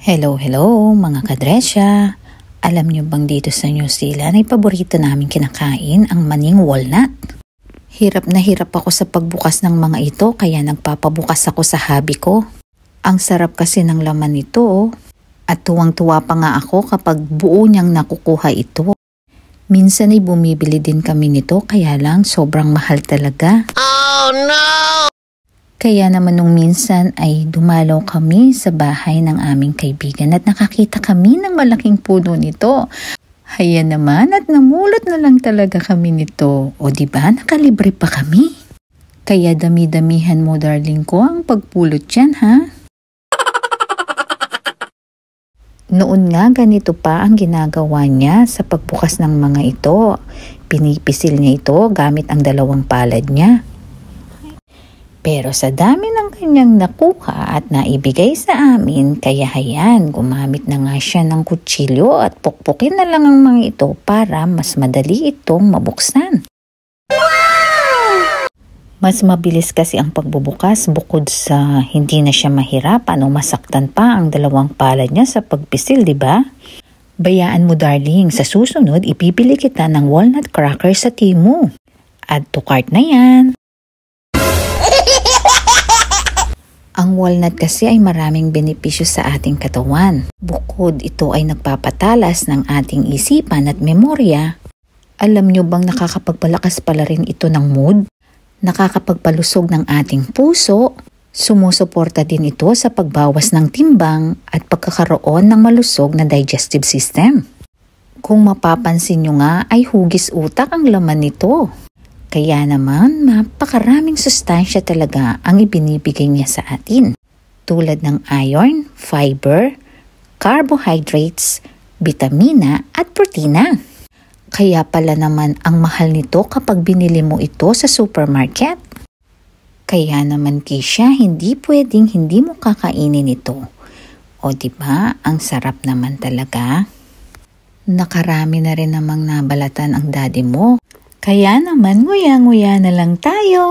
Hello mga kadresya! Alam nyo bang dito sa New Zealand ay paborito namin kinakain ang maning walnut? Hirap na hirap ako sa pagbukas ng mga ito kaya nagpapabukas ako sa hubby ko. Ang sarap kasi ng laman nito at tuwang-tuwa pa nga ako kapag buo niyang nakukuha ito. Minsan ay bumibili din kami nito kaya lang sobrang mahal talaga. Oh no! Kaya naman nung minsan ay dumalaw kami sa bahay ng aming kaibigan at nakakita kami ng malaking puno nito. Haya naman at namulot na lang talaga kami nito. O diba nakalibre pa kami? Kaya dami-damihan mo darling ko ang pagpulot dyan ha? Noon nga ganito pa ang ginagawa niya sa pagbukas ng mga ito. Pinipisil niya ito gamit ang dalawang palad niya. Pero sa dami ng kanyang nakuha at naibigay sa amin, kaya hayan, gumamit na nga siya ng kutsilyo at pukpukin na lang ang mga ito para mas madali itong mabuksan. Wow! Mas mabilis kasi ang pagbubukas bukod sa hindi na siya mahirapan o masaktan pa ang dalawang palad niya sa pagpisil, di ba? Bayaan mo darling, sa susunod ipipili kita ng walnut cracker sa Temu. Add to cart na yan. Ang walnut kasi ay maraming benepisyo sa ating katawan. Bukod ito ay nagpapatalas ng ating isipan at memorya. Alam nyo bang nakakapagpalakas pala rin ito ng mood? Nakakapagpalusog ng ating puso. Sumusuporta din ito sa pagbawas ng timbang at pagkakaroon ng malusog na digestive system. Kung mapapansin nyo nga ay hugis utak ang laman nito. Kaya naman, napakaraming sustansya talaga ang ibinibigay niya sa atin. Tulad ng iron, fiber, carbohydrates, vitamina at protina. Kaya pala naman ang mahal nito kapag binili mo ito sa supermarket. Kaya naman Kisha, hindi pwedeng hindi mo kakainin ito. O diba, ang sarap naman talaga. Nakarami na rin namang nabalatan ang daddy mo. Kaya naman nguya-nguya na lang tayo.